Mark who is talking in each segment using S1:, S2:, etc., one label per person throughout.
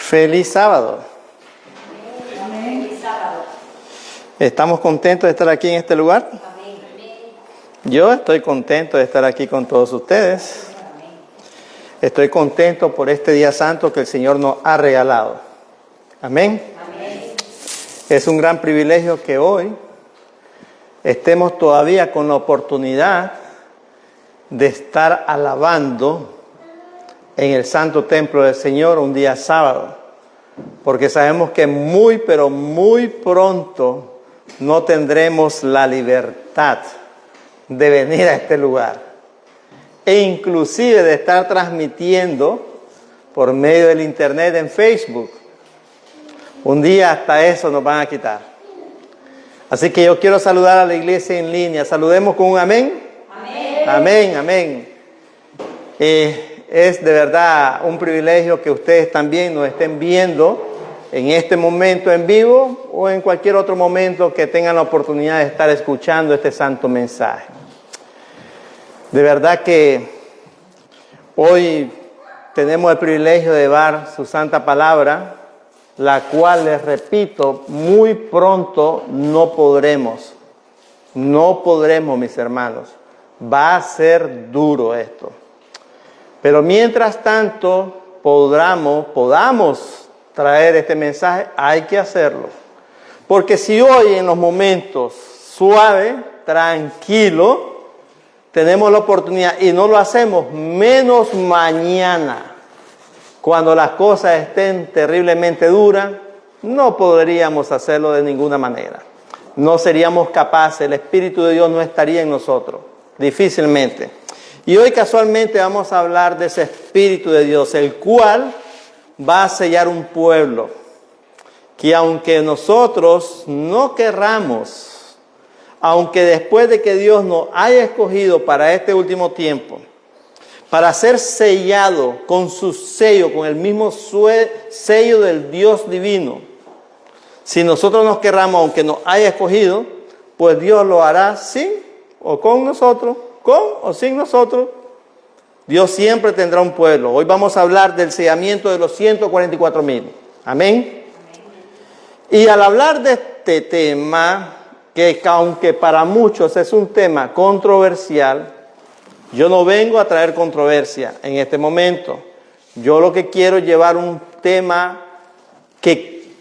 S1: Feliz sábado.
S2: Amén. Feliz sábado.
S1: ¿Estamos contentos de estar aquí en este lugar?
S2: Amén.
S1: Yo estoy contento de estar aquí con todos ustedes. Estoy contento por este día santo que el Señor nos ha regalado. Amén.
S2: Amén.
S1: Es un gran privilegio que hoy estemos todavía con la oportunidad de estar alabando en el santo templo del Señor un día sábado, porque sabemos que muy, pero muy pronto no tendremos la libertad de venir a este lugar e inclusive de estar transmitiendo por medio del internet en Facebook. Un día hasta eso nos van a quitar. Así que yo quiero saludar a la iglesia en línea. Saludemos con un amén.
S2: Amén.
S1: Amén, amén. Es de verdad un privilegio que ustedes también nos estén viendo en este momento en vivo o en cualquier otro momento que tengan la oportunidad de estar escuchando este santo mensaje. De verdad que hoy tenemos el privilegio de llevar su santa palabra, la cual, les repito, muy pronto no podremos, mis hermanos. Va a ser duro esto. Pero mientras tanto podamos traer este mensaje, hay que hacerlo. Porque si hoy en los momentos suave, tranquilo, tenemos la oportunidad y no lo hacemos, menos mañana, cuando las cosas estén terriblemente duras, no podríamos hacerlo de ninguna manera. No seríamos capaces, el Espíritu de Dios no estaría en nosotros, difícilmente. Y hoy casualmente vamos a hablar de ese Espíritu de Dios, el cual va a sellar un pueblo que aunque nosotros no querramos, aunque después de que Dios nos haya escogido para este último tiempo, para ser sellado con su sello, con el mismo sello del Dios divino, si nosotros nos querramos, aunque nos haya escogido, pues Dios lo hará sin o con nosotros, con o sin nosotros. Dios siempre tendrá un pueblo. Hoy vamos a hablar del sellamiento de los 144,000. Amén. Y al hablar de este tema, que aunque para muchos es un tema controversial, yo no vengo a traer controversia en este momento. Yo lo que quiero es llevar un tema que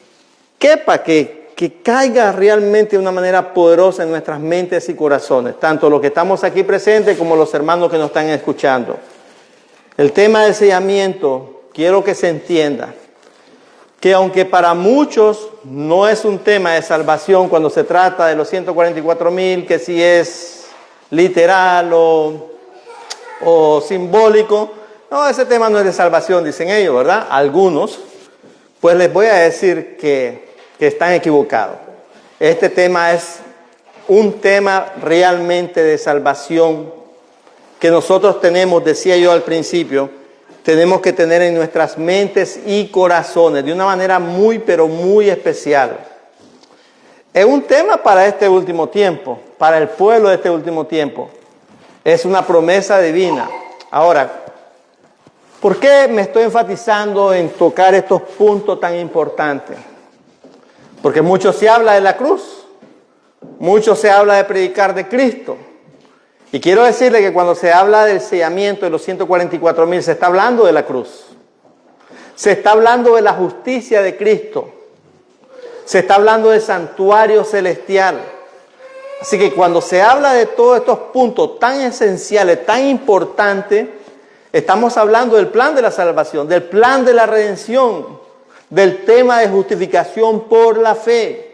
S1: quepa, que caiga realmente de una manera poderosa en nuestras mentes y corazones, tanto los que estamos aquí presentes como los hermanos que nos están escuchando. El tema del sellamiento, quiero que se entienda que aunque para muchos no es un tema de salvación cuando se trata de los 144,000, que si es literal o simbólico, no, ese tema no es de salvación, dicen ellos, ¿verdad? Algunos, pues les voy a decir que están equivocados. Este tema es un tema realmente de salvación que nosotros tenemos, decía yo al principio, tenemos que tener en nuestras mentes y corazones de una manera muy, pero muy especial. Es un tema para este último tiempo, para el pueblo de este último tiempo. Es una promesa divina. Ahora, ¿por qué me estoy enfatizando en tocar estos puntos tan importantes? Porque mucho se habla de la cruz, mucho se habla de predicar de Cristo. Y quiero decirle que cuando se habla del sellamiento de los 144,000, se está hablando de la cruz. Se está hablando de la justicia de Cristo. Se está hablando del santuario celestial. Así que cuando se habla de todos estos puntos tan esenciales, tan importantes, estamos hablando del plan de la salvación, del plan de la redención, del tema de justificación por la fe.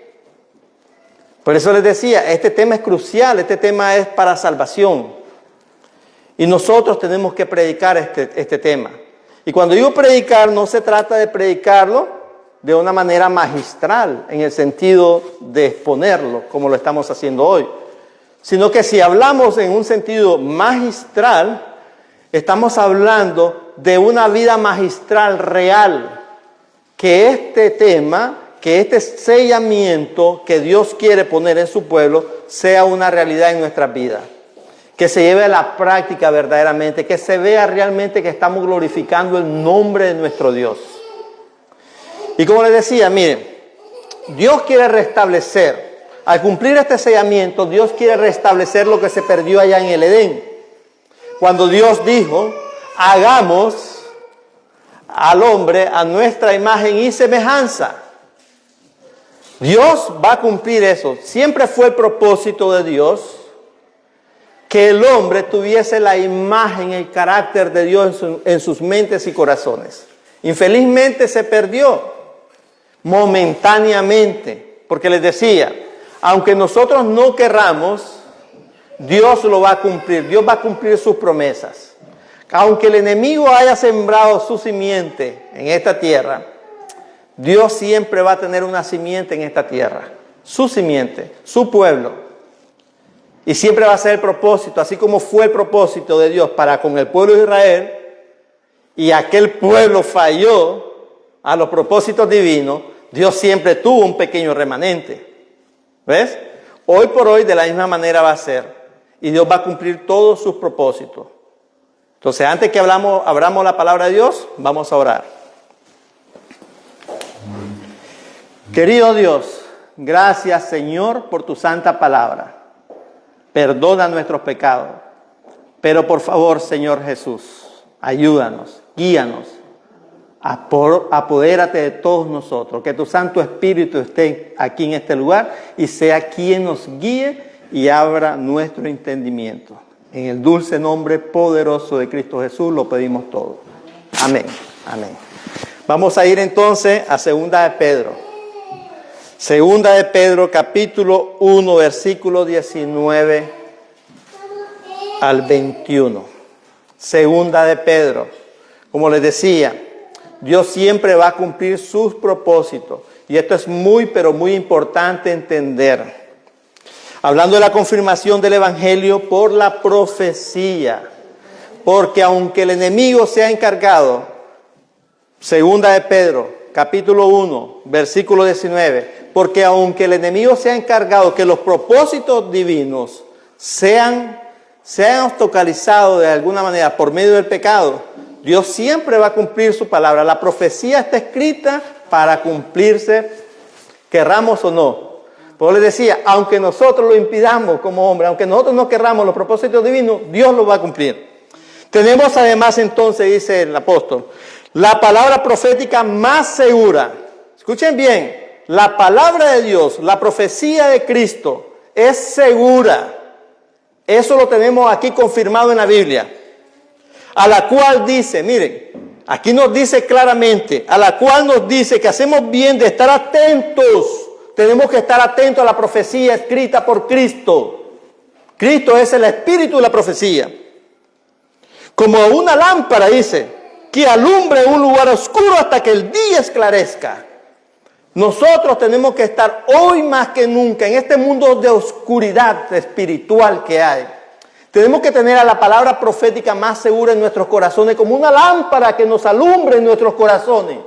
S1: Por eso les decía, este tema es crucial, este tema es para salvación. Y nosotros tenemos que predicar este tema. Y cuando digo predicar, no se trata de predicarlo de una manera magistral, en el sentido de exponerlo, como lo estamos haciendo hoy. Sino que si hablamos en un sentido magistral, estamos hablando de una vida magistral real. Que este tema, que este sellamiento que Dios quiere poner en su pueblo sea una realidad en nuestras vidas. Que se lleve a la práctica verdaderamente, que se vea realmente que estamos glorificando el nombre de nuestro Dios. Y como les decía, miren, Dios quiere restablecer. Al cumplir este sellamiento, Dios quiere restablecer lo que se perdió allá en el Edén. Cuando Dios dijo, hagamos al hombre a nuestra imagen y semejanza. Dios va a cumplir eso. Siempre fue el propósito de Dios que el hombre tuviese la imagen, el carácter de Dios en sus mentes y corazones. Infelizmente se perdió momentáneamente, porque les decía, aunque nosotros no querramos, Dios lo va a cumplir. Dios va a cumplir sus promesas. Aunque el enemigo haya sembrado su simiente en esta tierra, Dios siempre va a tener una simiente en esta tierra. Su simiente, su pueblo. Y siempre va a ser el propósito, así como fue el propósito de Dios para con el pueblo de Israel, y aquel pueblo falló a los propósitos divinos, Dios siempre tuvo un pequeño remanente. ¿Ves? Hoy por hoy de la misma manera va a ser. Y Dios va a cumplir todos sus propósitos. Entonces, antes que abramos la palabra de Dios, vamos a orar. Querido Dios, gracias Señor por tu santa palabra. Perdona nuestros pecados. Pero por favor, Señor Jesús, ayúdanos, guíanos. Apodérate de todos nosotros. Que tu Santo Espíritu esté aquí en este lugar y sea quien nos guíe y abra nuestro entendimiento. En el dulce nombre poderoso de Cristo Jesús lo pedimos todo. Amén. Amén. Vamos a ir entonces a 2 de Pedro. 2 de Pedro, capítulo 1, versículo 19 al 21. 2 de Pedro. Como les decía, Dios siempre va a cumplir sus propósitos. Y esto es muy, pero muy importante entender. Hablando de la confirmación del Evangelio por la profecía. Porque aunque el enemigo se ha encargado, 2 de Pedro, capítulo 1, versículo 19. Porque aunque el enemigo se ha encargado que los propósitos divinos sean obstaculizados de alguna manera por medio del pecado, Dios siempre va a cumplir su palabra. La profecía está escrita para cumplirse, querramos o no. Por eso les decía, aunque nosotros lo impidamos como hombre, aunque nosotros no querramos los propósitos divinos, Dios los va a cumplir. Tenemos además entonces, dice el apóstol, la palabra profética más segura. Escuchen bien, la palabra de Dios, la profecía de Cristo es segura. Eso lo tenemos aquí confirmado en la Biblia. A la cual dice, miren, aquí nos dice claramente, a la cual nos dice que hacemos bien de estar atentos. Tenemos que estar atentos a la profecía escrita por Cristo. Cristo es el espíritu de la profecía. Como una lámpara, dice, que alumbre un lugar oscuro hasta que el día esclarezca. Nosotros tenemos que estar hoy más que nunca en este mundo de oscuridad espiritual que hay. Tenemos que tener a la palabra profética más segura en nuestros corazones, como una lámpara que nos alumbre en nuestros corazones.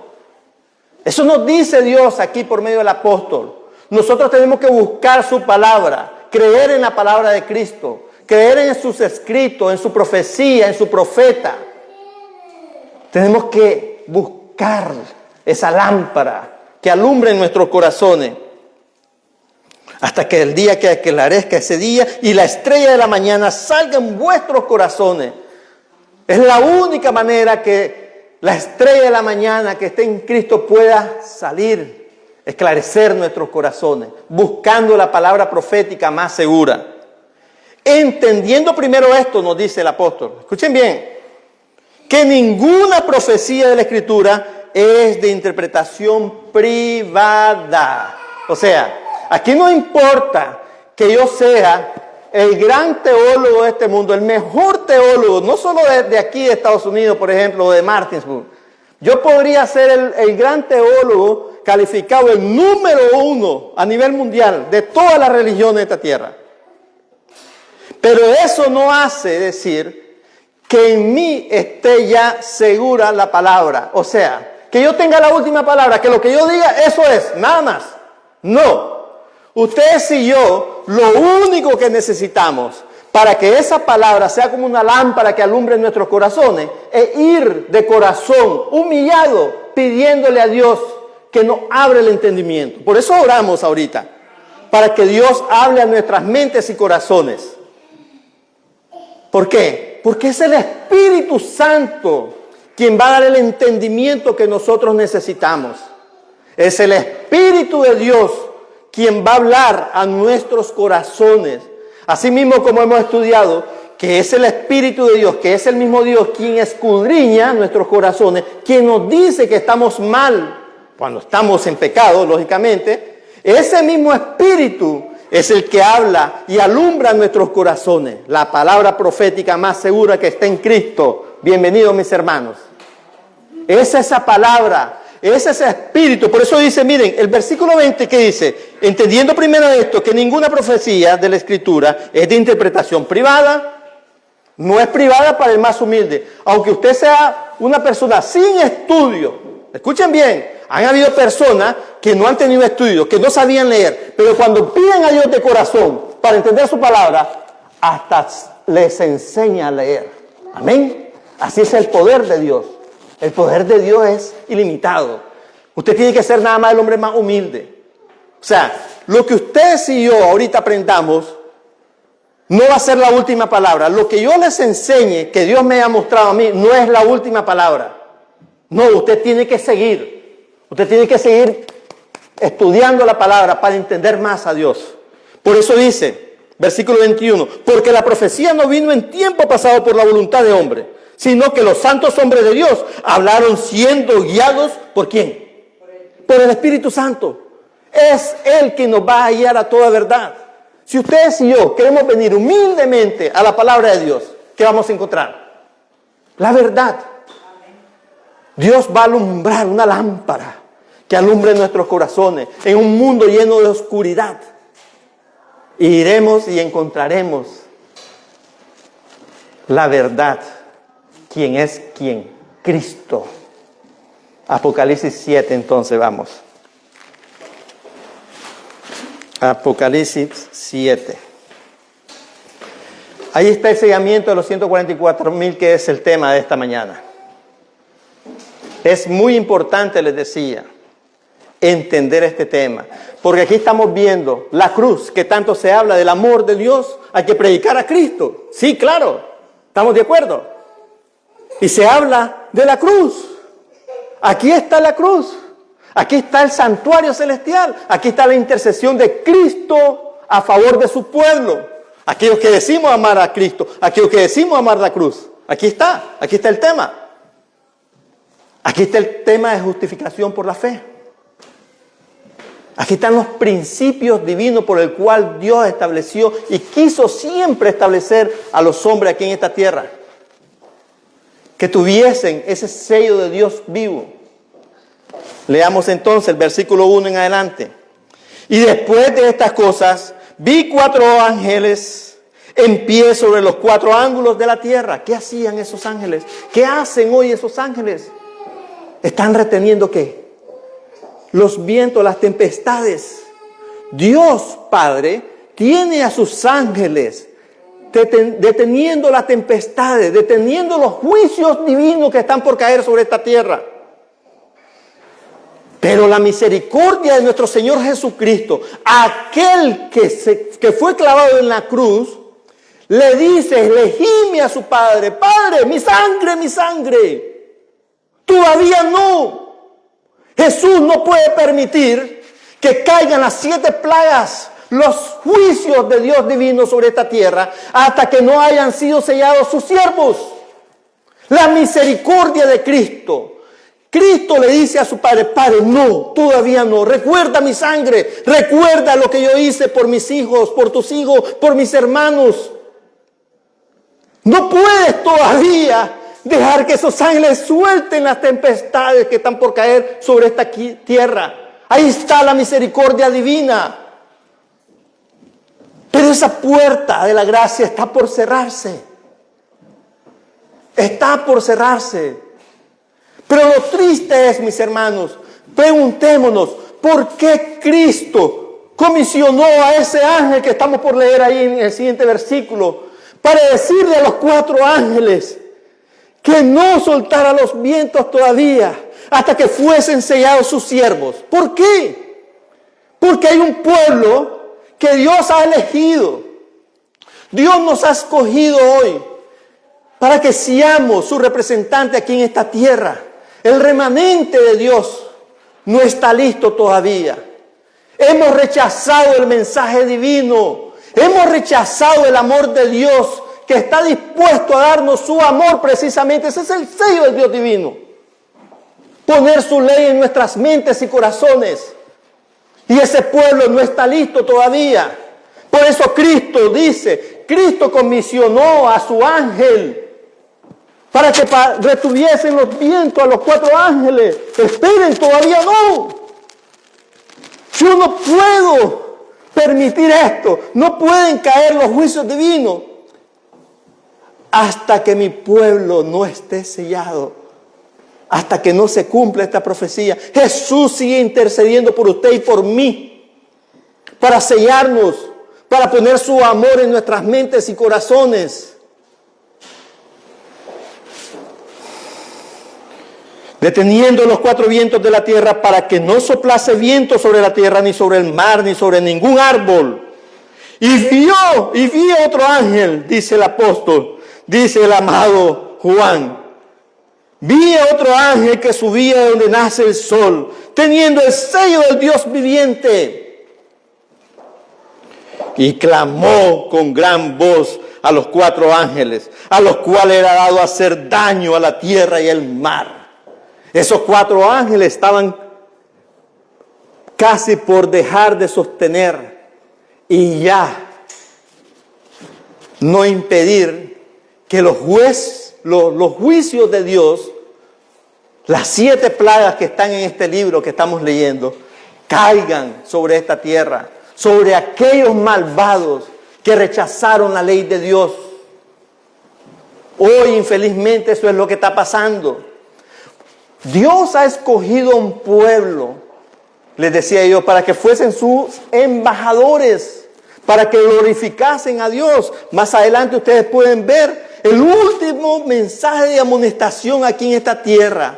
S1: Eso nos dice Dios aquí por medio del apóstol. Nosotros tenemos que buscar su palabra, creer en la palabra de Cristo, creer en sus escritos, en su profecía, en su profeta. Tenemos que buscar esa lámpara que alumbre en nuestros corazones. Hasta que el día que aclarezca ese día y la estrella de la mañana salga en vuestros corazones. Es la única manera que la estrella de la mañana que esté en Cristo pueda salir, esclarecer nuestros corazones, buscando la palabra profética más segura. Entendiendo primero esto, nos dice el apóstol. Escuchen bien, que ninguna profecía de la Escritura es de interpretación privada. O sea, aquí no importa que yo sea el gran teólogo de este mundo, el mejor teólogo, no solo de aquí de Estados Unidos, por ejemplo, o de Martinsburg. Yo podría ser el gran teólogo calificado el número 1 a nivel mundial de todas las religiones de esta tierra. Pero eso no hace decir que en mí esté ya segura la palabra. O sea, que yo tenga la última palabra, que lo que yo diga, eso es, nada más. No. Ustedes y yo, lo único que necesitamos para que esa palabra sea como una lámpara que alumbre nuestros corazones, es ir de corazón humillado, pidiéndole a Dios que nos abre el entendimiento. Por eso oramos ahorita, para que Dios hable a nuestras mentes y corazones. ¿Por qué? Porque es el Espíritu Santo quien va a dar el entendimiento que nosotros necesitamos. Es el Espíritu de Dios quien va a hablar a nuestros corazones. Así mismo como hemos estudiado, que es el Espíritu de Dios, que es el mismo Dios quien escudriña nuestros corazones, quien nos dice que estamos mal cuando estamos en pecado, lógicamente. Ese mismo Espíritu es el que habla y alumbra nuestros corazones. La palabra profética más segura que está en Cristo. Bienvenidos, mis hermanos. Es esa palabra, es ese Espíritu. Por eso dice, miren, el versículo 20 que dice, entendiendo primero esto, que ninguna profecía de la Escritura es de interpretación privada. No es privada para el más humilde. Aunque usted sea una persona sin estudio, escuchen bien, han habido personas que no han tenido estudio, que no sabían leer, pero cuando piden a Dios de corazón para entender su palabra, hasta les enseña a leer. Amén. Así es el poder de Dios. El poder de Dios es ilimitado. Usted tiene que ser nada más el hombre más humilde. O sea, lo que ustedes y yo ahorita aprendamos no va a ser la última palabra. Lo que yo les enseñe, que Dios me ha mostrado a mí, no es la última palabra. No, usted tiene que seguir. Usted tiene que seguir estudiando la palabra para entender más a Dios. Por eso dice, versículo 21, porque la profecía no vino en tiempo pasado por la voluntad de hombre, sino que los santos hombres de Dios hablaron siendo guiados, ¿por quién? Por el Espíritu Santo. Es Él quien nos va a guiar a toda verdad. Si ustedes y yo queremos venir humildemente a la palabra de Dios, ¿qué vamos a encontrar? La verdad. Dios va a alumbrar una lámpara que alumbre nuestros corazones en un mundo lleno de oscuridad. Y iremos y encontraremos la verdad. ¿Quién es quién? Cristo. Apocalipsis 7, entonces vamos. Apocalipsis 7. Ahí está el sellamiento de los 144,000, que es el tema de esta mañana. Es muy importante, les decía, entender este tema. Porque aquí estamos viendo la cruz, que tanto se habla del amor de Dios. Hay que predicar a Cristo. Sí, claro. ¿Estamos de acuerdo? Y se habla de la cruz. Aquí está la cruz. Aquí está el santuario celestial. Aquí está la intercesión de Cristo a favor de su pueblo. Aquellos que decimos amar a Cristo. Aquellos que decimos amar la cruz. Aquí está el tema. Aquí está el tema de justificación por la fe. Aquí están los principios divinos por el cual Dios estableció y quiso siempre establecer a los hombres aquí en esta tierra. Que tuviesen ese sello de Dios vivo. Leamos entonces el versículo 1 en adelante. Y después de estas cosas, vi 4 ángeles en pie sobre los 4 ángulos de la tierra. ¿Qué hacían esos ángeles? ¿Qué hacen hoy esos ángeles? ¿Están reteniendo qué? Los vientos, las tempestades. Dios Padre tiene a sus ángeles deteniendo las tempestades, deteniendo los juicios divinos que están por caer sobre esta tierra. Pero la misericordia de nuestro Señor Jesucristo, aquel que fue clavado en la cruz, le dice, le gime a su Padre: Padre, mi sangre, mi sangre. Todavía no. Jesús no puede permitir que caigan las 7 plagas, los juicios de Dios divino sobre esta tierra, hasta que no hayan sido sellados sus siervos. La misericordia de Cristo. Cristo le dice a su Padre: Padre, no, todavía no. Recuerda mi sangre. Recuerda lo que yo hice por mis hijos, por tus hijos, por mis hermanos. No puedes todavía dejar que esos ángeles suelten las tempestades que están por caer sobre esta tierra. Ahí está la misericordia divina. Pero esa puerta de la gracia está por cerrarse. Está por cerrarse. Pero lo triste es, mis hermanos, preguntémonos, ¿por qué Cristo comisionó a ese ángel que estamos por leer ahí en el siguiente versículo para decirle a los 4 ángeles que no soltara los vientos todavía, hasta que fuesen sellados sus siervos. ¿Por qué? Porque hay un pueblo que Dios ha elegido. Dios nos ha escogido hoy para que seamos su representante aquí en esta tierra. El remanente de Dios no está listo todavía. Hemos rechazado el mensaje divino. Hemos rechazado el amor de Dios, que está dispuesto a darnos su amor precisamente. Ese es el sello del Dios divino. Poner su ley en nuestras mentes y corazones. Y ese pueblo no está listo todavía. Por eso Cristo dice, Cristo comisionó a su ángel para que retuviesen los vientos a los 4 ángeles. Esperen, todavía no. Yo no puedo permitir esto. No pueden caer los juicios divinos hasta que mi pueblo no esté sellado. Hasta que no se cumpla esta profecía. Jesús sigue intercediendo por usted y por mí. Para sellarnos. Para poner su amor en nuestras mentes y corazones. Deteniendo los 4 vientos de la tierra para que no soplase viento sobre la tierra, ni sobre el mar, ni sobre ningún árbol. Y vi otro ángel, dice el apóstol, dice el amado Juan. Vi otro ángel que subía de donde nace el sol, teniendo el sello del Dios viviente. Y clamó con gran voz a los 4 ángeles, a los cuales era dado hacer daño a la tierra y el mar. Esos 4 ángeles estaban casi por dejar de sostener y ya no impedir que los juicios de Dios, las 7 plagas que están en este libro que estamos leyendo, caigan sobre esta tierra, sobre aquellos malvados que rechazaron la ley de Dios. Hoy, infelizmente, eso es lo que está pasando. Dios ha escogido un pueblo, les decía yo, para que fuesen sus embajadores, para que glorificasen a Dios. Más adelante ustedes pueden ver el último mensaje de amonestación aquí en esta tierra.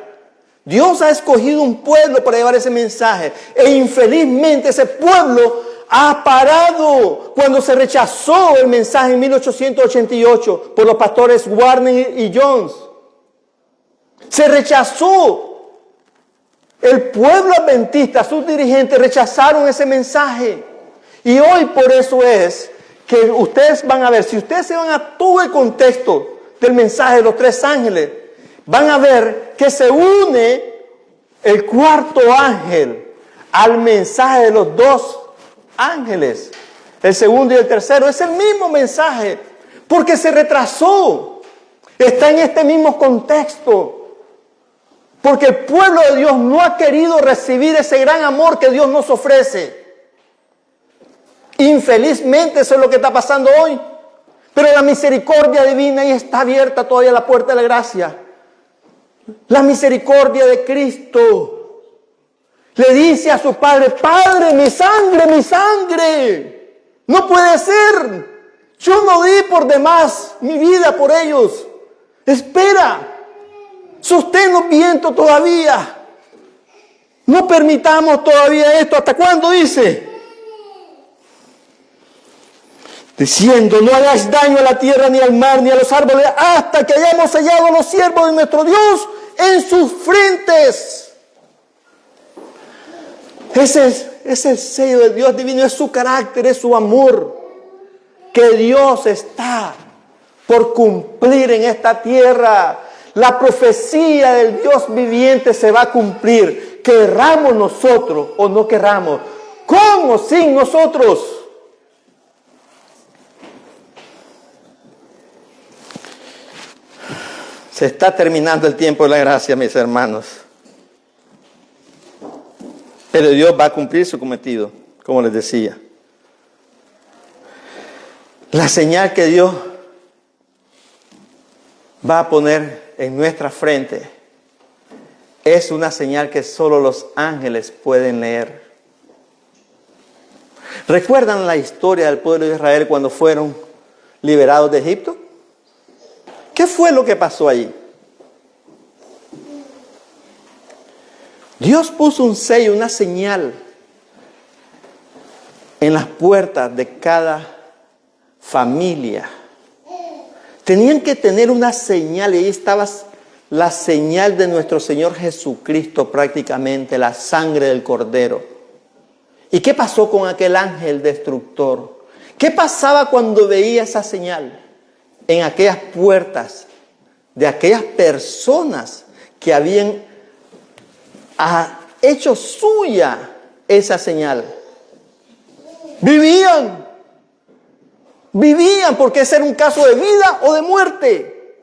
S1: Dios ha escogido un pueblo para llevar ese mensaje. E infelizmente ese pueblo ha parado cuando se rechazó el mensaje en 1888 por los pastores Warner y Jones. Se rechazó. El pueblo adventista, sus dirigentes rechazaron ese mensaje. Y hoy por eso es que ustedes van a ver, si ustedes se van a todo el contexto del mensaje de los 3 ángeles, van a ver que se une el 4º ángel al mensaje de los 2 ángeles. El segundo y el tercero es el mismo mensaje, porque se retrasó. Está en este mismo contexto. Porque el pueblo de Dios no ha querido recibir ese gran amor que Dios nos ofrece. Infelizmente eso es lo que está pasando hoy. Pero la misericordia divina ahí está abierta todavía la puerta de la gracia. La misericordia de Cristo. Le dice a su Padre, Padre, mi sangre, mi sangre. No puede ser. Yo no di por demás mi vida por ellos. Espera. Sosténnos viento todavía. No permitamos todavía esto. ¿Hasta cuándo dice? Diciendo, no hagáis daño a la tierra, ni al mar, ni a los árboles, hasta que hayamos sellado a los siervos de nuestro Dios en sus frentes. Ese es el sello de Dios divino, es su carácter, es su amor. Que Dios está por cumplir en esta tierra. La profecía del Dios viviente se va a cumplir, querramos nosotros o no querramos, con o sin nosotros. Se está terminando el tiempo de la gracia, mis hermanos. Pero Dios va a cumplir su cometido, como les decía. La señal que Dios va a poner en nuestra frente es una señal que solo los ángeles pueden leer. ¿Recuerdan la historia del pueblo de Israel cuando fueron liberados de Egipto? ¿Qué fue lo que pasó allí? Dios puso un sello, una señal en las puertas de cada familia. Tenían que tener una señal, y ahí estaba la señal de nuestro Señor Jesucristo prácticamente, la sangre del Cordero. ¿Y qué pasó con aquel ángel destructor? ¿Qué pasaba cuando veía esa señal en aquellas puertas de aquellas personas que habían hecho suya esa señal? Vivían porque ese era un caso de vida o de muerte.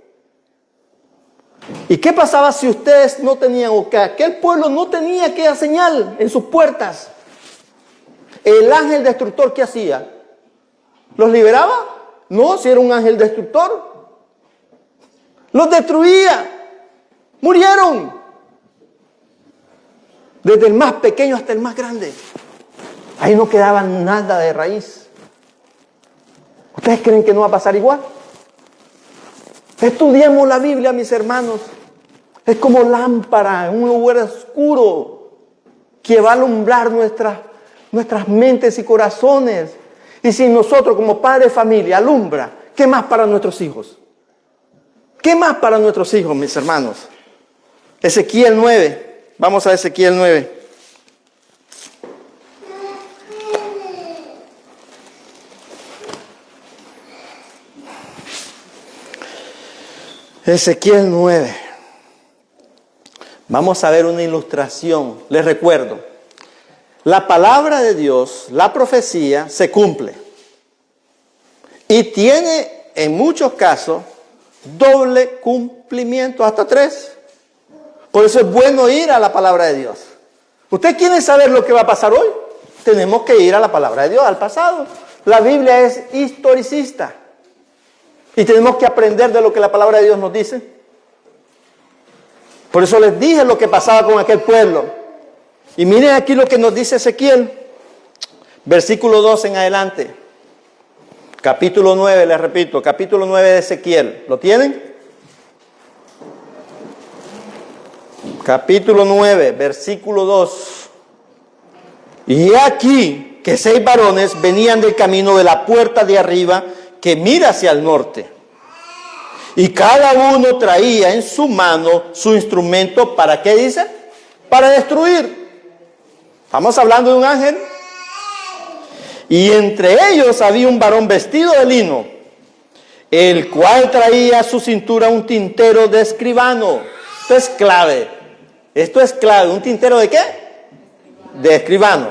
S1: ¿Y qué pasaba si ustedes no tenían, o que aquel pueblo no tenía aquella señal en sus puertas? El ángel destructor, ¿qué hacía? ¿Los liberaba? No, si era un ángel destructor. Los destruía. Murieron. Desde el más pequeño hasta el más grande. Ahí no quedaba nada de raíz. ¿Ustedes creen que no va a pasar igual? Estudiemos la Biblia, mis hermanos. Es como lámpara en un lugar oscuro que va a alumbrar nuestras mentes y corazones. Y si nosotros como padres de familia alumbra, ¿qué más para nuestros hijos? ¿Qué más para nuestros hijos, mis hermanos? Ezequiel 9. Vamos a Ezequiel 9. Ezequiel 9. Vamos a ver una ilustración. Les recuerdo, la palabra de Dios, la profecía, se cumple. Y tiene, en muchos casos, doble cumplimiento, hasta 3. Por eso es bueno ir a la palabra de Dios. ¿Usted quiere saber lo que va a pasar hoy? Tenemos que ir a la palabra de Dios, al pasado. La Biblia es historicista. Y tenemos que aprender de lo que la palabra de Dios nos dice. Por eso les dije lo que pasaba con aquel pueblo. Y miren aquí lo que nos dice Ezequiel. Versículo 2 en adelante. Capítulo 9, les repito, capítulo 9 de Ezequiel. ¿Lo tienen? Capítulo 9, versículo 2. Y aquí que 6 varones venían del camino de la puerta de arriba que mira hacia el norte. Y cada uno traía en su mano su instrumento, ¿para qué dice? Para destruir. Estamos hablando de un ángel. Y entre ellos había un varón vestido de lino, el cual traía a su cintura un tintero de escribano. Esto es clave. Esto es clave. ¿Un tintero de qué? De escribano.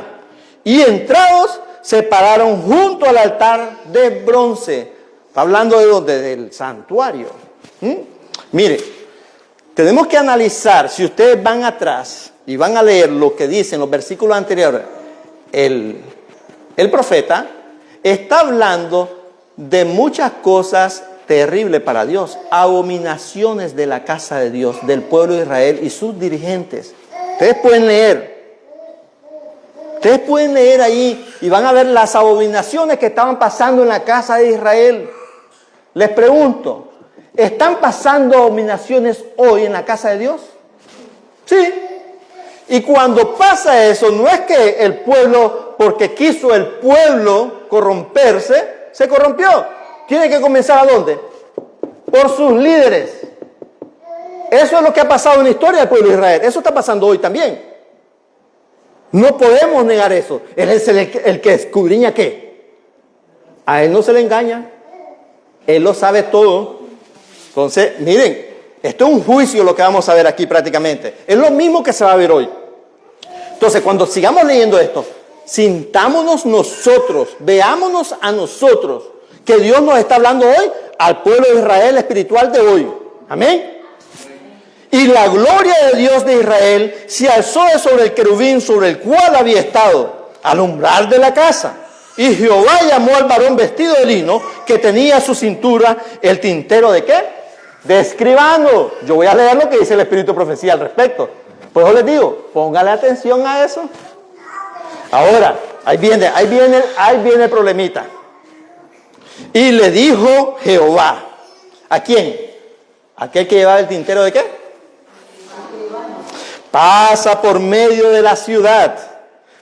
S1: Y entrados se pararon junto al altar de bronce. Está hablando de dónde? Del santuario. Mire, tenemos que analizar, si ustedes van atrás y van a leer lo que dice en los versículos anteriores, el profeta está hablando de muchas cosas terribles para Dios, abominaciones de la casa de Dios, del pueblo de Israel y sus dirigentes. Ustedes pueden leer ahí y van a ver las abominaciones que estaban pasando en la casa de Israel. Les pregunto, ¿están pasando abominaciones hoy en la casa de Dios? Sí. Y cuando pasa eso, no es que el pueblo, porque quiso el pueblo corromperse, se corrompió. Tiene que comenzar ¿a dónde? Por sus líderes. Eso es lo que ha pasado en la historia del pueblo de Israel. Eso está pasando hoy también. No podemos negar eso. Él es el que escudriña ¿qué? A él no se le engaña. Él lo sabe todo. Entonces, miren, esto es un juicio lo que vamos a ver aquí prácticamente. Es lo mismo que se va a ver hoy. Entonces, cuando sigamos leyendo esto, sintámonos nosotros, veámonos a nosotros, que Dios nos está hablando hoy al pueblo de Israel espiritual de hoy. Amén. Y la gloria de Dios de Israel se alzó sobre el querubín sobre el cual había estado al umbral de la casa. Y Jehová llamó al varón vestido de lino que tenía a su cintura el tintero ¿de qué? De escribano. Yo voy a leer lo que dice el Espíritu de Profecía al respecto. Por eso les digo, póngale atención a eso. Ahora, ahí viene el problemita. Y le dijo Jehová, ¿a quién? ¿Aquel que llevaba el tintero de qué? pasa por medio de la ciudad,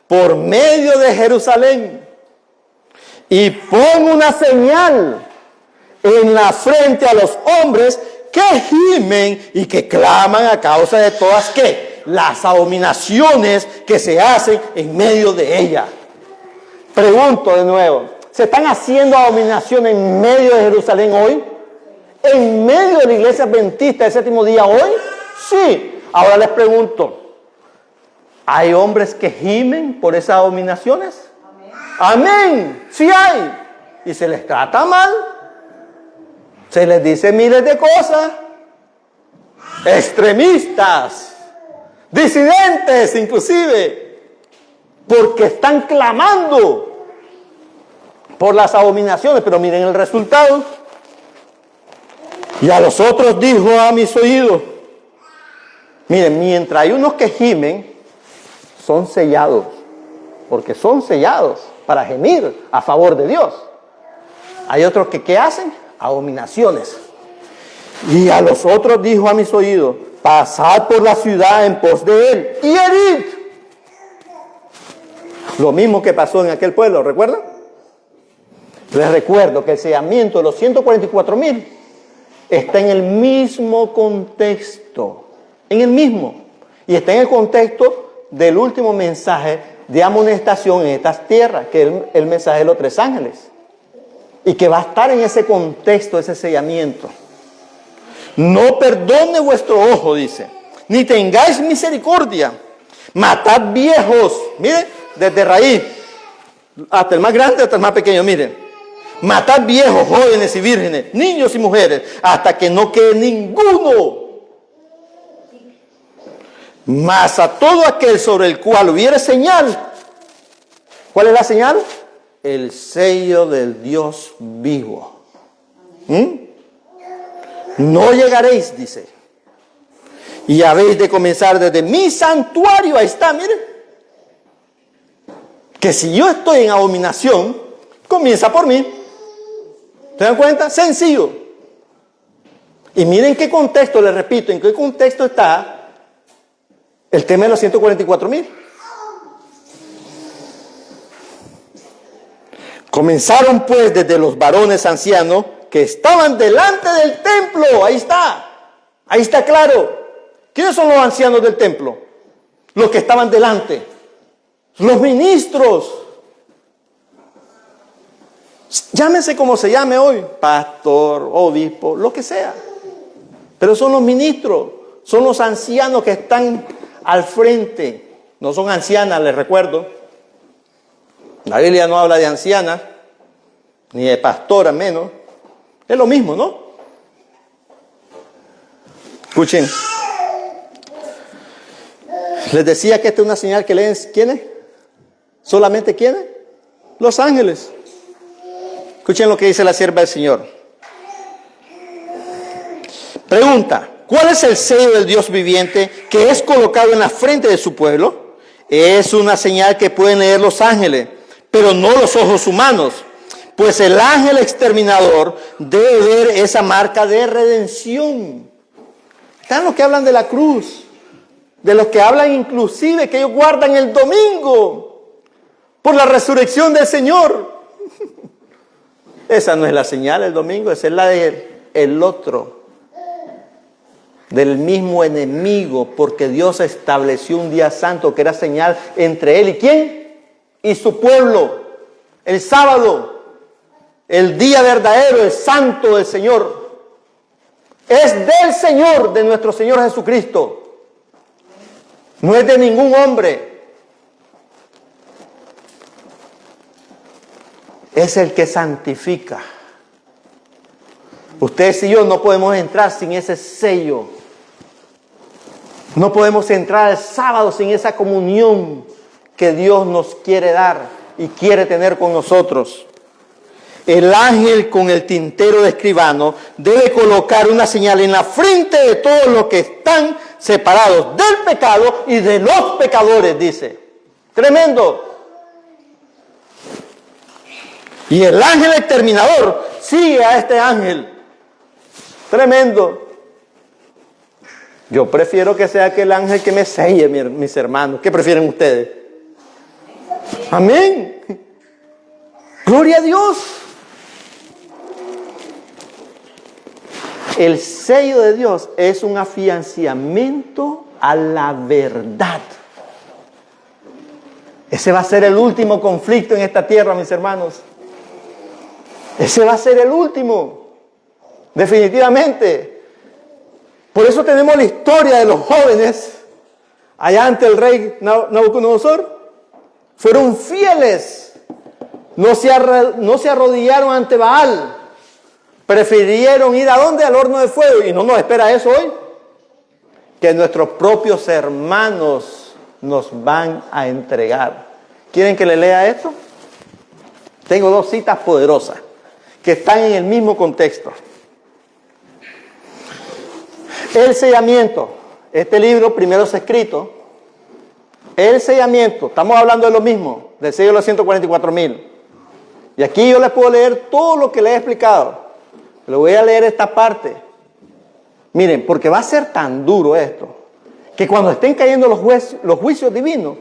S1: por medio de Jerusalén, y pon una señal en la frente a los hombres que gimen y que claman a causa de todas las abominaciones que se hacen en medio de ella. Pregunto de nuevo, ¿se están haciendo abominaciones en medio de Jerusalén hoy? ¿En medio de la iglesia adventista del séptimo día hoy? Sí. Ahora les pregunto, ¿hay hombres que gimen por esas abominaciones? Amén. Sí hay. Y se les trata mal. Se les dice miles de cosas. Extremistas, disidentes inclusive, porque están clamando por las abominaciones. Pero miren el resultado. Y a los otros dijo a mis oídos. Miren, mientras hay unos que gimen, son sellados, porque son sellados para gemir a favor de Dios. Hay otros que ¿qué hacen? Abominaciones. Y a los otros dijo a mis oídos, pasad por la ciudad en pos de él y herid. Lo mismo que pasó en aquel pueblo, ¿recuerdan? Les recuerdo que el sellamiento de los 144,000 está en el mismo contexto, en el mismo, y está en el contexto del último mensaje de amonestación en estas tierras, que es el mensaje de los 3 ángeles, y que va a estar en ese contexto, ese sellamiento. No perdone vuestro ojo, dice, ni tengáis misericordia, matad viejos, miren, desde raíz, hasta el más grande, hasta el más pequeño, miren. Matad viejos, jóvenes y vírgenes, niños y mujeres, hasta que no quede ninguno. Mas a todo aquel sobre el cual hubiere señal. ¿Cuál es la señal? El sello del Dios vivo. No llegaréis, dice. Y habéis de comenzar desde mi santuario. Ahí está, miren. Que si yo estoy en abominación, comienza por mí. ¿Se dan cuenta? Sencillo. Y miren qué contexto, les repito, en qué contexto está el tema de los 144,000. Comenzaron pues desde los varones ancianos que estaban delante del templo. Ahí está claro. ¿Quiénes son los ancianos del templo? Los que estaban delante. Los ministros. Llámese como se llame hoy, pastor, obispo, lo que sea. Pero son los ministros, son los ancianos que están al frente. No son ancianas, les recuerdo. La Biblia no habla de ancianas, ni de pastora menos. Es lo mismo, ¿no? Escuchen. Les decía que esta es una señal que leen, ¿quiénes? ¿Solamente quiénes? Los ángeles. Escuchen lo que dice la sierva del Señor. Pregunta, ¿cuál es el sello del Dios viviente que es colocado en la frente de su pueblo? Es una señal que pueden leer los ángeles, pero no los ojos humanos. Pues el ángel exterminador debe ver esa marca de redención. Están los que hablan de la cruz, de los que hablan inclusive que ellos guardan el domingo por la resurrección del Señor. Esa no es la señal del domingo, esa es la del otro, del mismo enemigo, porque Dios estableció un día santo que era señal entre él y ¿quién? Y su pueblo, el sábado, el día verdadero, el santo del Señor. Es del Señor, de nuestro Señor Jesucristo. No es de ningún hombre. Es el que santifica. Ustedes y yo no podemos entrar sin ese sello. No podemos entrar el sábado sin esa comunión que Dios nos quiere dar y quiere tener con nosotros. El ángel con el tintero de escribano debe colocar una señal en la frente de todos los que están separados del pecado y de los pecadores, dice. Tremendo. Y el ángel exterminador sigue a este ángel. Tremendo. Yo prefiero que sea aquel ángel que me selle, mis hermanos. ¿Qué prefieren ustedes? Amén. Gloria a Dios. El sello de Dios es un afianzamiento a la verdad. Ese va a ser el último conflicto en esta tierra, mis hermanos. Ese va a ser el último. Definitivamente. Por eso tenemos la historia de los jóvenes allá ante el rey Nabucodonosor. Fueron fieles. No se arrodillaron ante Baal. Prefirieron ir ¿a dónde? Al horno de fuego. Y no nos espera eso hoy. Que nuestros propios hermanos nos van a entregar. ¿Quieren que le lea esto? Tengo 2 citas poderosas que están en el mismo contexto. El sellamiento. Este libro primero es escrito. El sellamiento. Estamos hablando de lo mismo. Del sello de los 144,000. Y aquí yo les puedo leer todo lo que les he explicado. Le voy a leer esta parte. Miren, porque va a ser tan duro esto, que cuando estén cayendo los juicios divinos,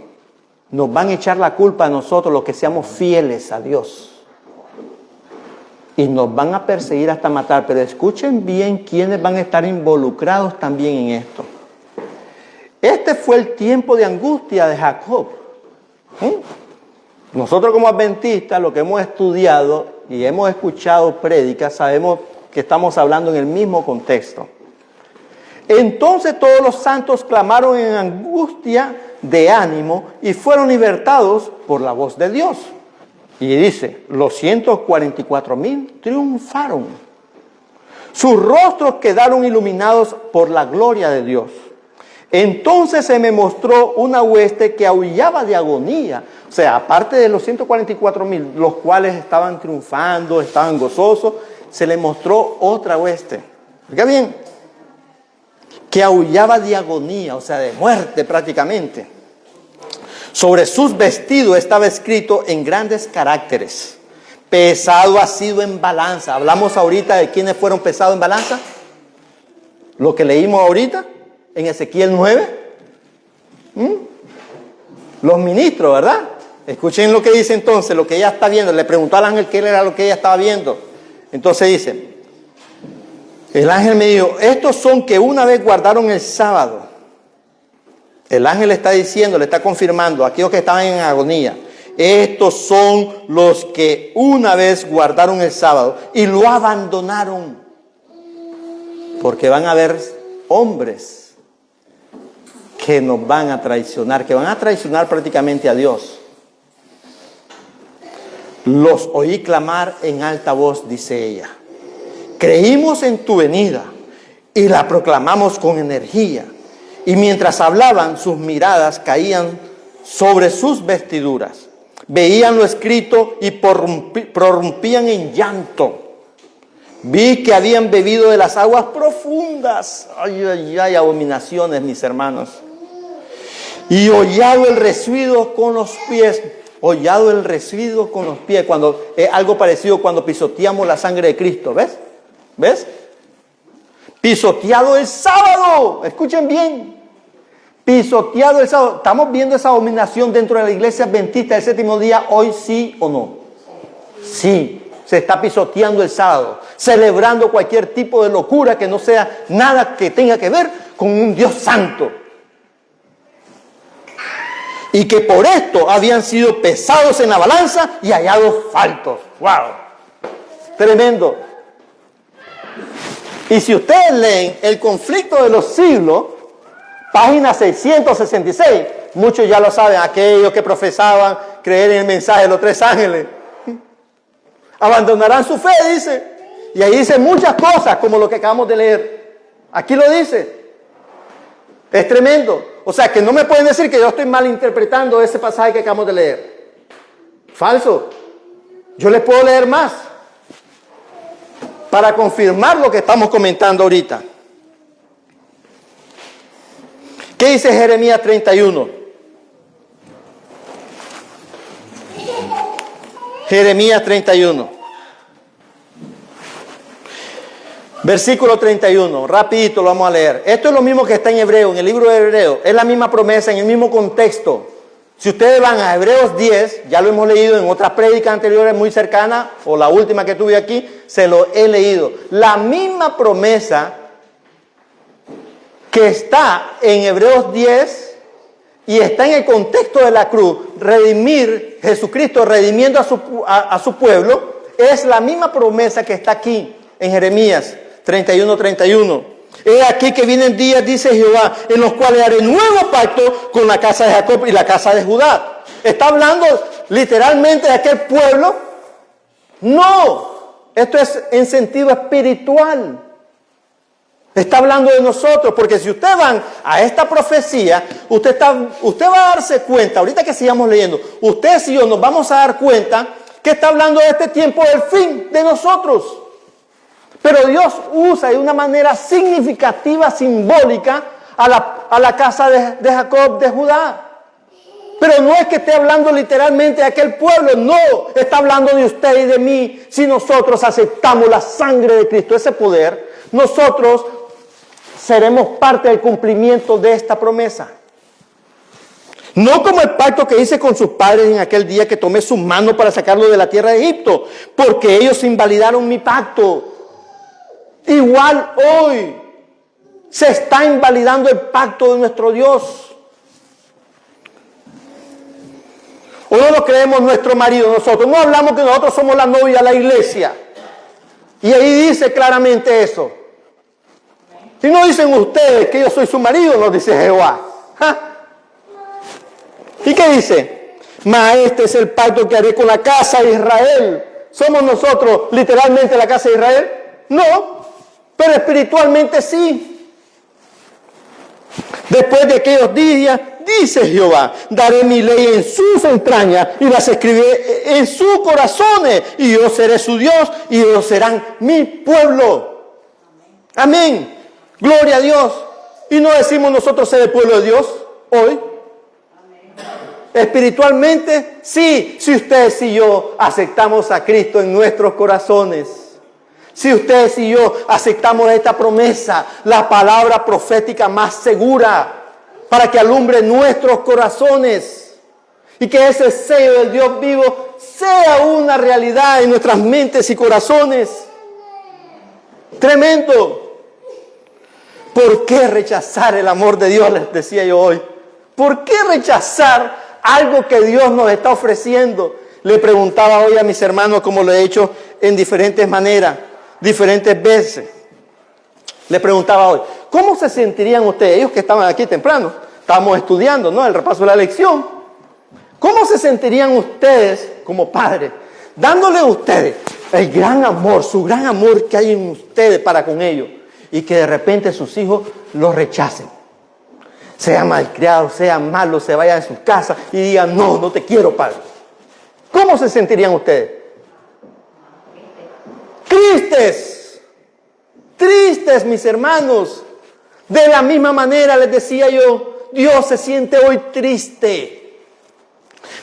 S1: nos van a echar la culpa a nosotros, los que seamos fieles a Dios. Y nos van a perseguir hasta matar. Pero escuchen bien quiénes van a estar involucrados también en esto. Este fue el tiempo de angustia de Jacob. Nosotros como adventistas, lo que hemos estudiado y hemos escuchado prédicas, sabemos que estamos hablando en el mismo contexto. Entonces todos los santos clamaron en angustia de ánimo y fueron libertados por la voz de Dios. Y dice, los 144,000 triunfaron. Sus rostros quedaron iluminados por la gloria de Dios. Entonces se me mostró una hueste que aullaba de agonía. O sea, aparte de los 144,000, los cuales estaban triunfando, estaban gozosos, se le mostró otra hueste. Oiga bien, que aullaba de agonía, o sea, de muerte prácticamente. Sobre sus vestidos estaba escrito en grandes caracteres: pesado ha sido en balanza. Hablamos ahorita de quiénes fueron pesados en balanza. Lo que leímos ahorita en Ezequiel 9. Los ministros, ¿verdad? Escuchen lo que dice entonces, lo que ella está viendo. Le preguntó al ángel qué era lo que ella estaba viendo. Entonces dice, el ángel me dijo, estos son que una vez guardaron el sábado. El ángel le está diciendo, le está confirmando a aquellos que estaban en agonía. Estos son los que una vez guardaron el sábado y lo abandonaron. Porque van a haber hombres que nos van a traicionar, que van a traicionar prácticamente a Dios. Los oí clamar en alta voz, dice ella. Creímos en tu venida y la proclamamos con energía. Y mientras hablaban, sus miradas caían sobre sus vestiduras. Veían lo escrito y prorrumpían en llanto. Vi que habían bebido de las aguas profundas. Ay, ay, ay, abominaciones, mis hermanos. Y hollado el residuo con los pies. Hollado el residuo con los pies. Cuando es algo parecido cuando pisoteamos la sangre de Cristo. ¿Ves? ¿Ves? Pisoteado el sábado. Escuchen bien. Pisoteado el sábado. ¿Estamos viendo esa abominación dentro de la iglesia adventista del séptimo día hoy, sí o no? Sí. Se está pisoteando el sábado, celebrando cualquier tipo de locura que no sea nada que tenga que ver con un Dios santo. Y que por esto habían sido pesados en la balanza y hallados faltos. ¡Wow! Tremendo. Y si ustedes leen El conflicto de los siglos, página 666, muchos ya lo saben, aquellos que profesaban creer en el mensaje de los 3 ángeles. Abandonarán su fe, dice. Y ahí dice muchas cosas como lo que acabamos de leer. Aquí lo dice. Es tremendo. O sea, que no me pueden decir que yo estoy malinterpretando ese pasaje que acabamos de leer. Falso. Yo les puedo leer más para confirmar lo que estamos comentando ahorita. ¿Qué dice Jeremías 31? Jeremías 31. Versículo 31, rapidito lo vamos a leer. Esto es lo mismo que está en Hebreo, en el libro de Hebreo. Es la misma promesa, en el mismo contexto. Si ustedes van a Hebreos 10, ya lo hemos leído en otras prédicas anteriores muy cercanas, o la última que tuve aquí, se lo he leído. La misma promesa que está en Hebreos 10 y está en el contexto de la cruz, redimir, Jesucristo redimiendo a su pueblo, es la misma promesa que está aquí en Jeremías 31:31. He aquí que vienen días, dice Jehová, en los cuales haré nuevo pacto con la casa de Jacob y la casa de Judá. ¿Está hablando literalmente de aquel pueblo? No, esto es en sentido espiritual. Está hablando de nosotros, porque si ustedes van a esta profecía, usted va a darse cuenta, ahorita que sigamos leyendo, ustedes y yo nos vamos a dar cuenta que está hablando de este tiempo del fin de nosotros. Pero Dios usa de una manera significativa, simbólica, a la casa de Jacob, de Judá. Pero no es que esté hablando literalmente de aquel pueblo, no, está hablando de usted y de mí. Si nosotros aceptamos la sangre de Cristo, ese poder, nosotros seremos parte del cumplimiento de esta promesa. No como el pacto que hice con sus padres en aquel día que tomé sus manos para sacarlo de la tierra de Egipto, porque ellos invalidaron mi pacto. Igual hoy se está invalidando el pacto de nuestro Dios. ¿O no lo creemos nuestro marido nosotros? No hablamos que nosotros somos la novia de la iglesia. Y ahí dice claramente eso. Si no dicen ustedes que yo soy su marido, nos dice Jehová. ¿Ja? ¿Y qué dice? Mas este es el pacto que haré con la casa de Israel. ¿Somos nosotros literalmente la casa de Israel? No, pero espiritualmente sí. Después de aquellos días, dice Jehová, daré mi ley en sus entrañas y las escribiré en sus corazones, y yo seré su Dios y ellos serán mi pueblo. Amén. Gloria a Dios. ¿Y no decimos nosotros ser el pueblo de Dios hoy? Espiritualmente, sí, si ustedes y yo aceptamos a Cristo en nuestros corazones, si ustedes y yo aceptamos esta promesa, la palabra profética más segura para que alumbre nuestros corazones y que ese sello del Dios vivo sea una realidad en nuestras mentes y corazones. Tremendo. ¿Por qué rechazar el amor de Dios? Les decía yo hoy. ¿Por qué rechazar algo que Dios nos está ofreciendo? Le preguntaba hoy a mis hermanos, como lo he hecho en diferentes maneras, diferentes veces. Le preguntaba hoy, ¿cómo se sentirían ustedes? Ellos que estaban aquí temprano, estábamos estudiando, ¿no? El repaso de la lección. ¿Cómo se sentirían ustedes como padres, dándole a ustedes el gran amor, su gran amor que hay en ustedes para con ellos, y que de repente sus hijos los rechacen? Sean malcriados, sean malos, se vayan a sus casas y digan, no, no te quiero, padre. ¿Cómo se sentirían ustedes? Tristes. Tristes, mis hermanos. De la misma manera les decía yo, Dios se siente hoy triste.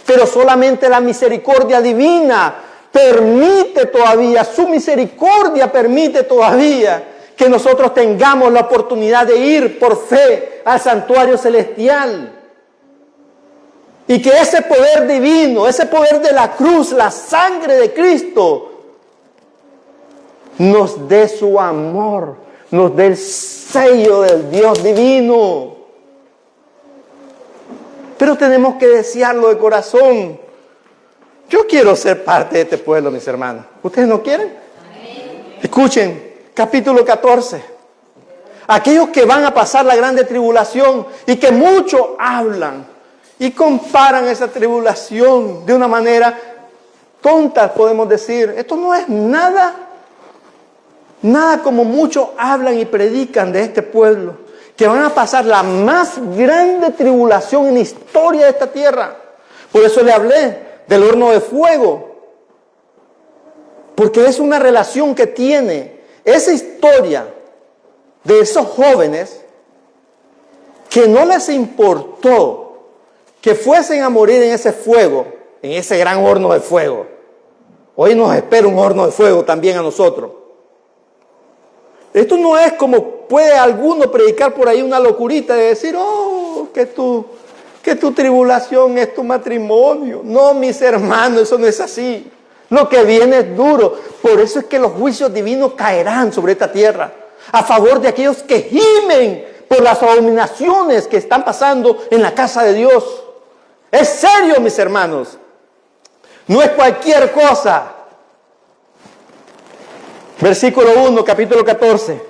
S1: Pero solamente la misericordia divina permite todavía, su misericordia permite todavía que nosotros tengamos la oportunidad de ir por fe al santuario celestial. Y que ese poder divino, ese poder de la cruz, la sangre de Cristo, nos dé su amor, nos dé el sello del Dios divino. Pero tenemos que desearlo de corazón. Yo quiero ser parte de este pueblo, mis hermanos. ¿Ustedes no quieren? Escuchen. Capítulo 14. Aquellos que van a pasar la grande tribulación y que muchos hablan y comparan esa tribulación de una manera tonta, podemos decir. Esto no es nada como muchos hablan y predican de este pueblo, que van a pasar la más grande tribulación en la historia de esta tierra. Por eso le hablé del horno de fuego, porque es una relación que tiene esa historia de esos jóvenes que no les importó que fuesen a morir en ese fuego, en ese gran horno de fuego. Hoy nos espera un horno de fuego también a nosotros. Esto no es como puede alguno predicar por ahí una locurita de decir, que tu tribulación es tu matrimonio. No, mis hermanos, eso no es así. Lo que viene es duro. Por eso es que los juicios divinos caerán sobre esta tierra a favor de aquellos que gimen por las abominaciones que están pasando en la casa de Dios. Es serio, mis hermanos. No es cualquier cosa. Versículo 1, capítulo 14.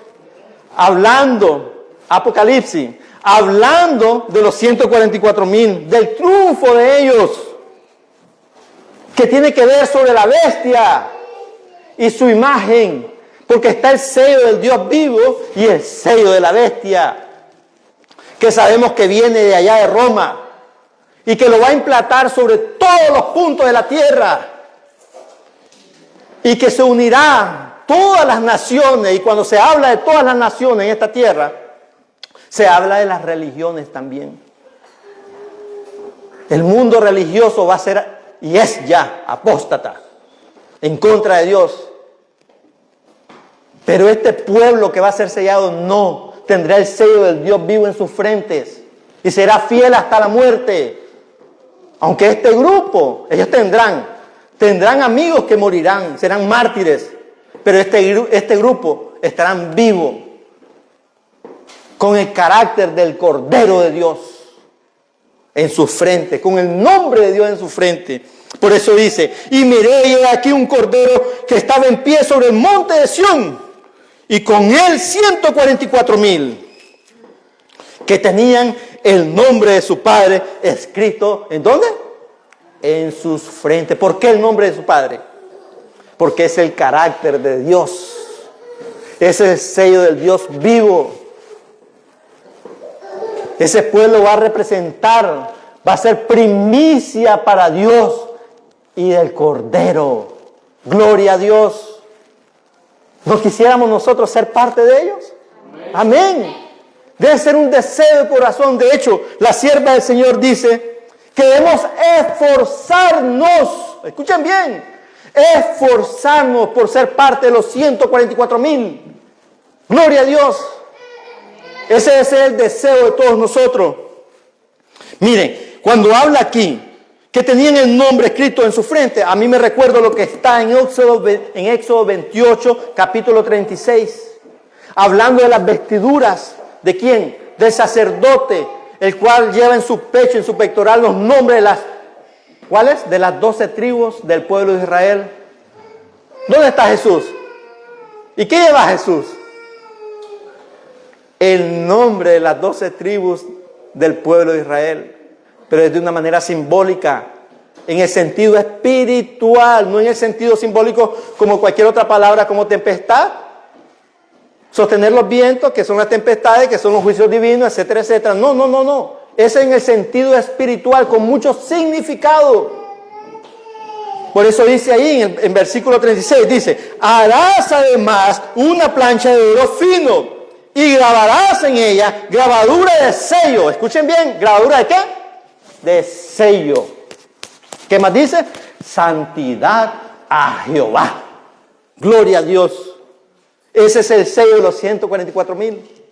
S1: Hablando, Apocalipsis, hablando de los 144,000, del triunfo de ellos, que tiene que ver sobre la bestia y su imagen, porque está el sello del Dios vivo y el sello de la bestia, que sabemos que viene de allá de Roma y que lo va a implantar sobre todos los puntos de la tierra y que se unirá todas las naciones. Y cuando se habla de todas las naciones en esta tierra, se habla de las religiones también. El mundo religioso va a ser y es ya apóstata en contra de Dios. Pero este pueblo que va a ser sellado no tendrá el sello del Dios vivo en sus frentes y será fiel hasta la muerte. Aunque este grupo, ellos tendrán amigos que morirán, serán mártires, pero este grupo estarán vivos con el carácter del Cordero de Dios en su frente, con el nombre de Dios en su frente. Por eso dice, y miré y he aquí un cordero que estaba en pie sobre el monte de Sión, y con él 144,000 que tenían el nombre de su padre escrito, ¿en dónde? En sus frentes. ¿Por qué el nombre de su padre? Porque es el carácter de Dios. Es el sello del Dios vivo. Ese pueblo va a representar, va a ser primicia para Dios y del Cordero. Gloria a Dios. ¿No quisiéramos nosotros ser parte de ellos? Amén. Debe ser un deseo de corazón. De hecho, la sierva del Señor dice que debemos esforzarnos. Escuchen bien. Esforzarnos por ser parte de los 144,000. Gloria a Dios. Ese es el deseo de todos nosotros. Miren, cuando habla aquí que tenían el nombre escrito en su frente, a mí me recuerdo lo que está en Éxodo 28, capítulo 36, hablando de las vestiduras, ¿de quién? Del sacerdote, el cual lleva en su pecho, en su pectoral, los nombres de las, ¿cuáles? De las 12 tribus del pueblo de Israel. ¿Dónde está Jesús? ¿Y qué lleva Jesús? El nombre de las 12 tribus del pueblo de Israel, pero es de una manera simbólica, en el sentido espiritual, no en el sentido simbólico como cualquier otra palabra, como tempestad, sostener los vientos, que son las tempestades, que son los juicios divinos, etcétera, etcétera. No. Es en el sentido espiritual, con mucho significado. Por eso dice ahí en versículo 36, dice, harás además una plancha de oro fino, y grabarás en ella grabadura de sello. Escuchen bien, ¿grabadura de qué? De sello. ¿Qué más dice? Santidad a Jehová. Gloria a Dios. Ese es el sello de los 144,000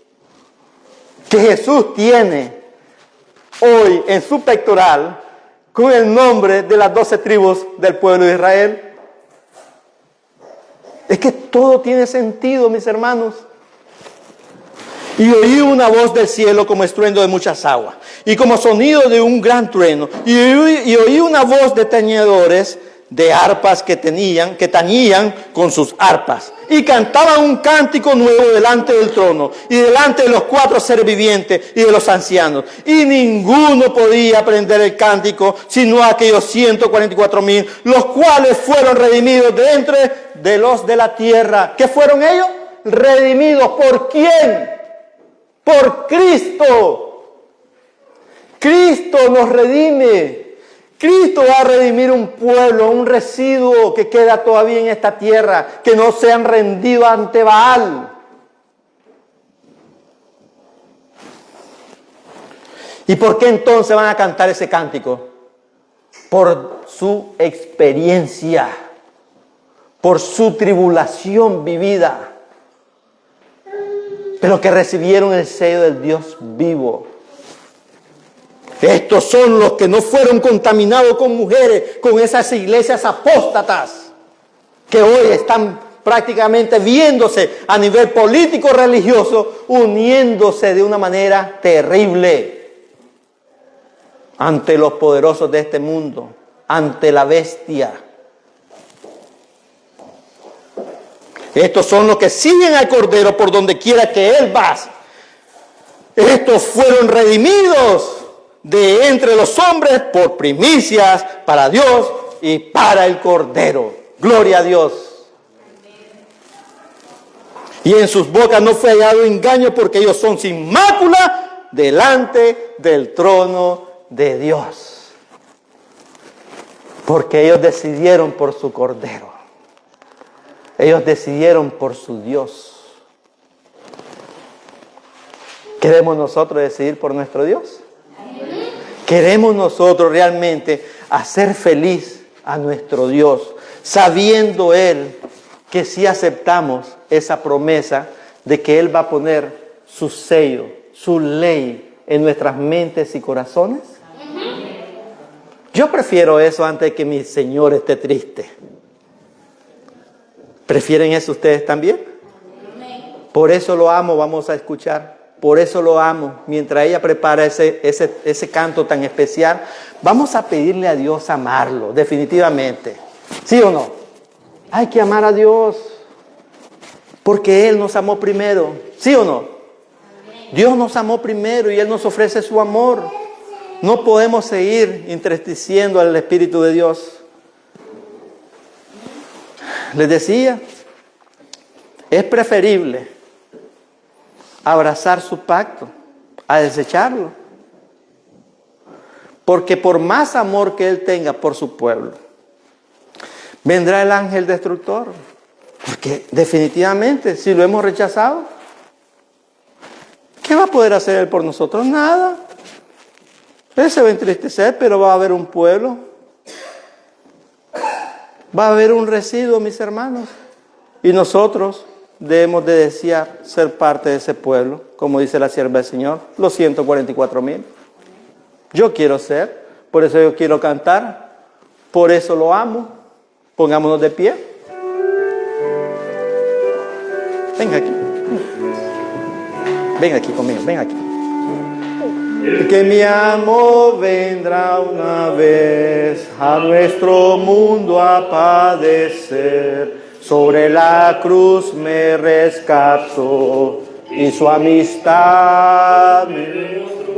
S1: que Jesús tiene hoy en su pectoral con el nombre de las 12 tribus del pueblo de Israel. Es que todo tiene sentido, mis hermanos. Y oí una voz del cielo como estruendo de muchas aguas, y como sonido de un gran trueno. Y oí una voz de tañedores de arpas que tañían con sus arpas. Y cantaban un cántico nuevo delante del trono, y delante de los 4 seres vivientes y de los ancianos. Y ninguno podía aprender el cántico, sino aquellos 144,000, los cuales fueron redimidos de entre de los de la tierra. ¿Qué fueron ellos? Redimidos. ¿Por quién? Por Cristo. Cristo nos redime. Cristo va a redimir un pueblo, un residuo que queda todavía en esta tierra, que no se han rendido ante Baal. ¿Y por qué entonces van a cantar ese cántico? Por su experiencia, por su tribulación vivida. pero que recibieron el sello del Dios vivo. Estos son los que no fueron contaminados con mujeres, con esas iglesias apóstatas que hoy están prácticamente viéndose a nivel político religioso, uniéndose de una manera terrible ante los poderosos de este mundo, ante la bestia. Estos son los que siguen al Cordero por donde quiera que Él va. Estos fueron redimidos de entre los hombres por primicias para Dios y para el Cordero. Gloria a Dios. Y en sus bocas no fue hallado engaño, porque ellos son sin mácula delante del trono de Dios. Porque ellos decidieron por su Cordero. Ellos decidieron por su Dios. ¿Queremos nosotros decidir por nuestro Dios? ¿Queremos nosotros realmente hacer feliz a nuestro Dios, sabiendo Él que si aceptamos esa promesa de que Él va a poner su sello, su ley en nuestras mentes y corazones? Yo prefiero eso antes de que mi Señor esté triste. ¿Prefieren eso ustedes también? Por eso lo amo, vamos a escuchar. Por eso lo amo. Mientras ella prepara ese canto tan especial, vamos a pedirle a Dios amarlo, definitivamente. ¿Sí o no? Hay que amar a Dios, porque Él nos amó primero. ¿Sí o no? Dios nos amó primero y Él nos ofrece su amor. No podemos seguir entristeciendo al Espíritu de Dios. Les decía, es preferible abrazar su pacto a desecharlo. Porque por más amor que Él tenga por su pueblo, vendrá el ángel destructor. Porque definitivamente, si lo hemos rechazado, ¿qué va a poder hacer Él por nosotros? Nada. Él se va a entristecer, pero va a haber un pueblo. Va a haber un residuo, mis hermanos. Y nosotros debemos de desear ser parte de ese pueblo, como dice la sierva del Señor, los 144,000. Yo quiero ser, por eso yo quiero cantar, por eso lo amo. Pongámonos de pie. Venga aquí. Venga aquí conmigo, venga aquí. El que me amó vendrá una vez a nuestro mundo a padecer. Sobre la cruz me rescató y su amistad me mostró.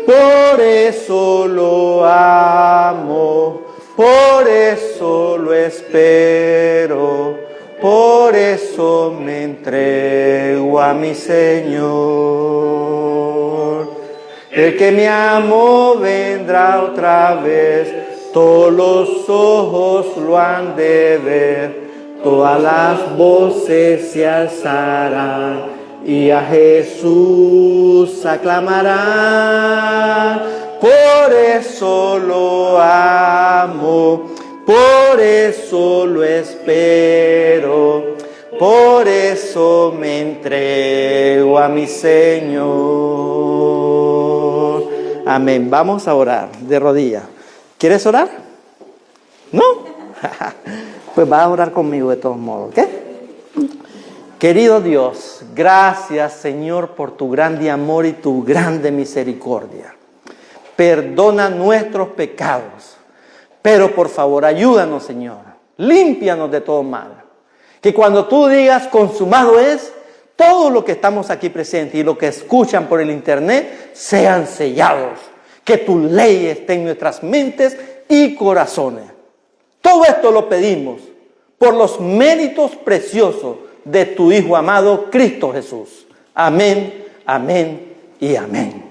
S1: Por eso lo amo, por eso lo espero, por eso me entrego a mi Señor. El que me amó vendrá otra vez, todos los ojos lo han de ver, todas las voces se alzarán y a Jesús aclamarán. Por eso lo amo, por eso lo espero, por eso me entrego a mi Señor. Amén. Vamos a orar de rodillas. ¿Quieres orar? ¿No? Pues vas a orar conmigo de todos modos, ¿ok? Querido Dios, gracias, Señor, por tu grande amor y tu grande misericordia. Perdona nuestros pecados, pero por favor ayúdanos, Señor. Límpianos de todo mal. Que cuando tú digas consumado es, todo lo que estamos aquí presentes y lo que escuchan por el internet sean sellados. Que tu ley esté en nuestras mentes y corazones. Todo esto lo pedimos por los méritos preciosos de tu Hijo amado, Cristo Jesús. Amén, amén y amén.